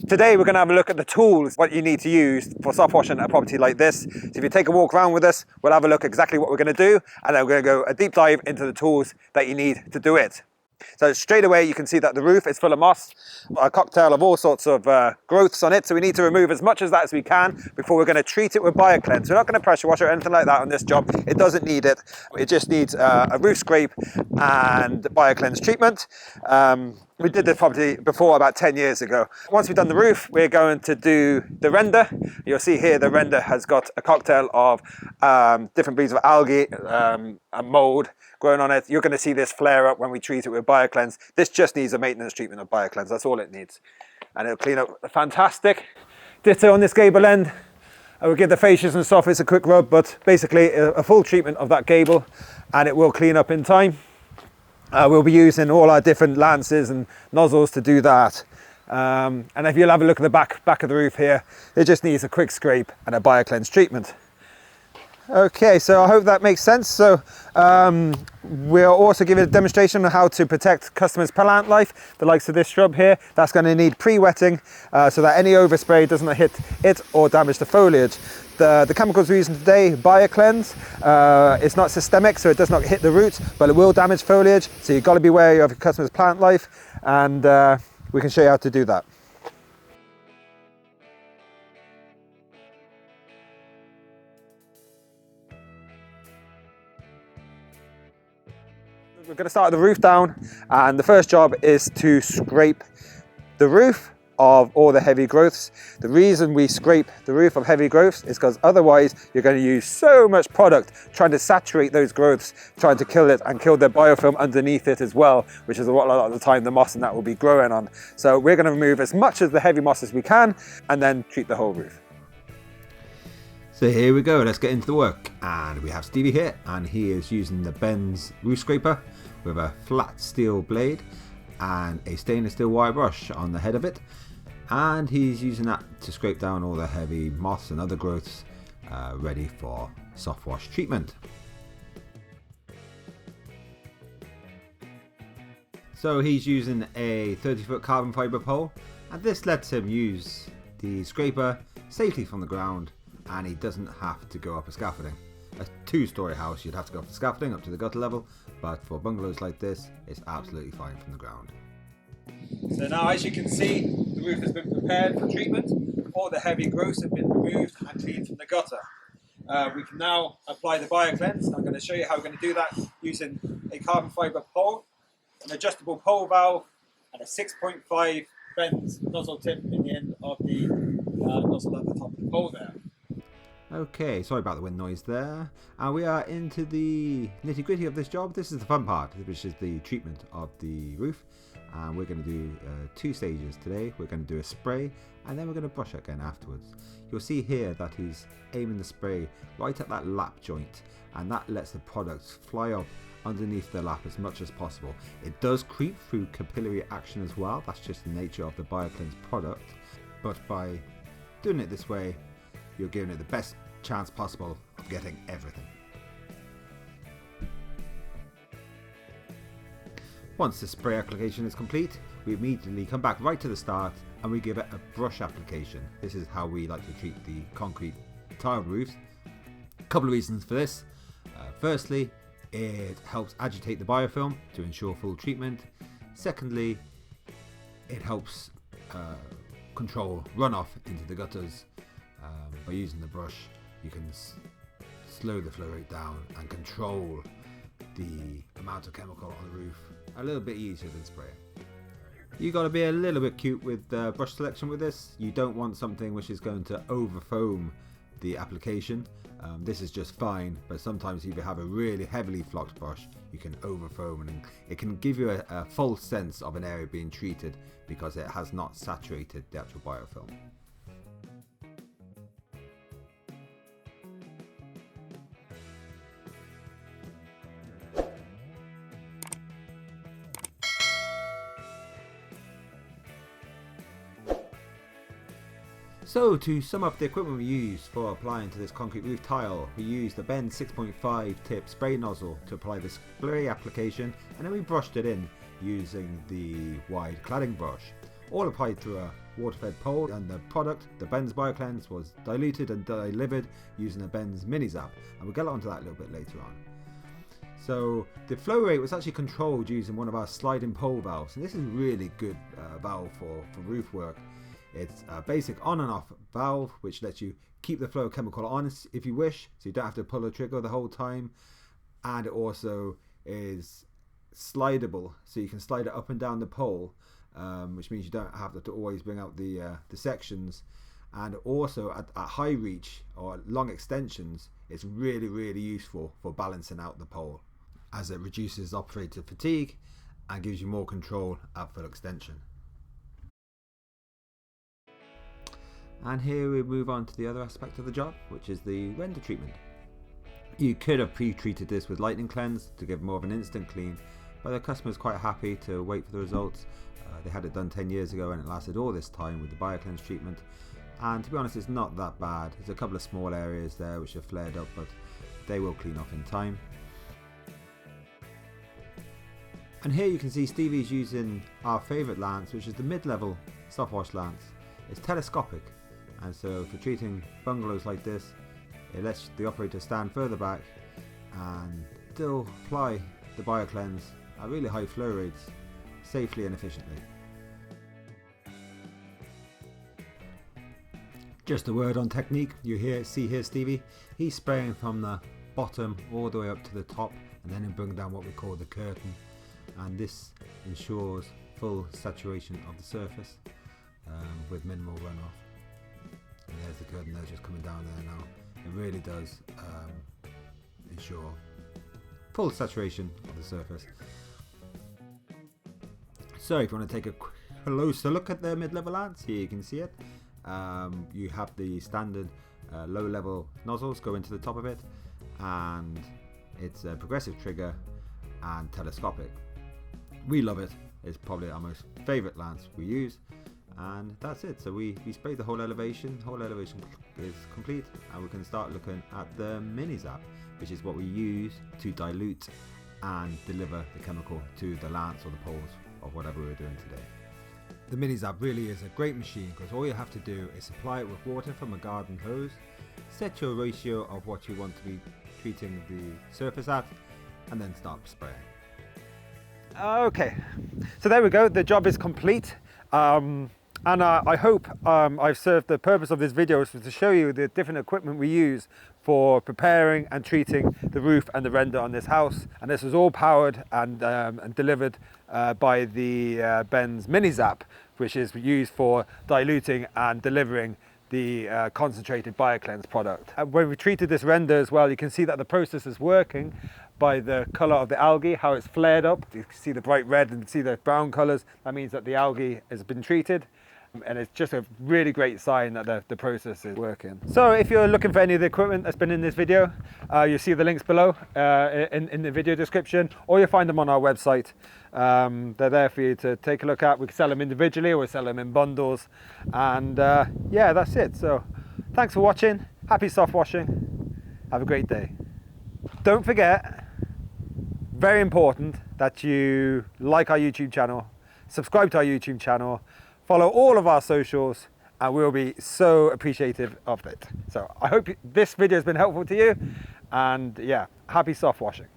Today we're going to have a look at the tools, what you need to use for soft washing a property like this. So if you take a walk around with us, we'll have a look exactly what we're going to do, and then we're going to go a deep dive into the tools that you need to do it. So straight away you can see that the roof is full of moss, a cocktail of all sorts of growths on it, so we need to remove as much of that as we can before we're going to treat it with Bio Cleanze. We're not going to pressure wash or anything like that on this job. It doesn't need it. It just needs a roof scrape and Bio Cleanze treatment. We did this property before about 10 years ago. Once we've done the roof, we're going to do the render. You'll see here the render has got a cocktail of different breeds of algae and mold growing on it. You're going to see this flare up when we treat it with Bio Cleanze. This just needs a maintenance treatment of Bio Cleanze. That's all it needs. And it'll clean up fantastic. Ditto on this gable end. I will give the fascias and soffits a quick rub, but basically a full treatment of that gable and it will clean up in time. We'll be using all our different lances and nozzles to do that. And if you'll have a look at the back of the roof here, it just needs a quick scrape and a Bio Cleanze treatment. Okay, so I hope that makes sense. So we'll also give you a demonstration on how to protect customers' plant life, the likes of this shrub here. That's going to need pre-wetting so that any overspray doesn't hit it or damage the foliage. The chemicals we're using today, Bio Cleanze, it's not systemic, so it does not hit the roots, but it will damage foliage. So you've got to be wary of your customers' plant life, and we can show you how to do that. We're going to start the roof down, and the first job is to scrape the roof of all the heavy growths. The reason we scrape the roof of heavy growths is because otherwise you're going to use so much product trying to saturate those growths, trying to kill it and kill the biofilm underneath it as well, which is what a lot of the time the moss and that will be growing on. So we're going to remove as much of the heavy moss as we can and then treat the whole roof. So here we go, let's get into the work. And we have Stevie here, and he is using the Benz roof scraper with a flat steel blade and a stainless steel wire brush on the head of it. And he's using that to scrape down all the heavy moss and other growths ready for soft wash treatment. So he's using a 30-foot carbon fibre pole, and this lets him use the scraper safely from the ground, and he doesn't have to go up a scaffolding. A two-storey house, you'd have to go up the scaffolding up to the gutter level, but for bungalows like this, it's absolutely fine from the ground. So now, as you can see, the roof has been prepared for treatment. All the heavy growths have been removed and cleaned from the gutter. We can now apply the Bio Cleanze. I'm going to show you how we're going to do that using a carbon fibre pole, an adjustable pole valve, and a 6.5 Benz nozzle tip in the end of the nozzle at the top of the pole there. Okay, sorry about the wind noise there. And we are into the nitty gritty of this job. This is the fun part, which is the treatment of the roof. And we're going to do two stages today. We're going to do a spray, and then we're going to brush again afterwards. You'll see here that he's aiming the spray right at that lap joint, and that lets the product fly up underneath the lap as much as possible. It does creep through capillary action as well. That's just the nature of the Bio Cleanze product. But by doing it this way, you're giving it the best chance possible of getting everything. Once the spray application is complete, we immediately come back right to the start and we give it a brush application. This is how we like to treat the concrete tiled roofs. A couple of reasons for this. Firstly, it helps agitate the biofilm to ensure full treatment. Secondly, it helps control runoff into the gutters. By using the brush, you can slow the flow rate down and control the amount of chemical on the roof a little bit easier than spraying. You got to be a little bit cute with brush selection with this. You don't want something which is going to over foam the application. This is just fine, but sometimes if you have a really heavily flocked brush, you can over foam, and it can give you a false sense of an area being treated because it has not saturated the actual biofilm. So to sum up the equipment we used for applying to this concrete roof tile, we used the Benz 6.5 tip spray nozzle to apply the spray application, and then we brushed it in using the wide cladding brush. all applied through a water-fed pole, and the product, the Benz Bio Cleanze, was diluted and delivered using a Benz mini zap, and we'll get onto that a little bit later on. So the flow rate was actually controlled using one of our sliding pole valves, and this is a really good valve for roof work. It's a basic on and off valve which lets you keep the flow of chemical on if you wish, so you don't have to pull the trigger the whole time, and it also is slidable, so you can slide it up and down the pole, which means you don't have to always bring out the sections. And also at high reach or long extensions, it's really useful for balancing out the pole, as it reduces operator fatigue and gives you more control at full extension. And here we move on to the other aspect of the job, which is the render treatment. You could have pre-treated this with lightning cleanse to give more of an instant clean, but the customer's quite happy to wait for the results. They had it done 10 years ago and it lasted all this time with the Bio Cleanze treatment, and to be honest, it's not that bad. There's a couple of small areas there which are flared up, but they will clean off in time. And here you can see Stevie's using our favourite lance, which is the mid-level Softwash lance. It's telescopic, and so for treating bungalows like this, it lets the operator stand further back and still apply the Bio Cleanze at really high flow rates, safely and efficiently. Just a word on technique. You see here Stevie, he's spraying from the bottom all the way up to the top, and then bring down what we call the curtain, and this ensures full saturation of the surface with minimal runoff. And there's the curtain there just coming down there now. It really does ensure full saturation of the surface. So if you want to take a closer look at the mid-level lance, here you can see it. You have the standard low-level nozzles go into the top of it, and it's a progressive trigger and telescopic. We love it. It's probably our most favourite lance we use, and that's it. So we sprayed the whole elevation. Whole elevation is complete, and we can start looking at the mini zap, which is what we use to dilute and deliver the chemical to the lance or the poles of whatever we're doing today. The mini zap really is a great machine, because all you have to do is supply it with water from a garden hose, set your ratio of what you want to be treating the surface at, and then start spraying. Okay, so there we go, the job is complete. And I hope I've served the purpose of this video, is to show you the different equipment we use for preparing and treating the roof and the render on this house. And this was all powered and delivered by the Benz Mini Zap, which is used for diluting and delivering the concentrated Bio Cleanze product. When we treated this render as well, you can see that the process is working by the colour of the algae, how it's flared up. You can see the bright red and see the brown colours. That means that the algae has been treated. And it's just a really great sign that the process is working. So if you're looking for any of the equipment that's been in this video, you'll see the links below in the video description, or you'll find them on our website. They're there for you to take a look at. We can sell them individually, or we sell them in bundles. And yeah, that's it. So thanks for watching. Happy soft washing. Have a great day. Don't forget, very important, that you like our YouTube channel, subscribe to our YouTube channel, follow all of our socials, and we'll be so appreciative of it. So I hope this video has been helpful to you, and yeah, happy soft washing.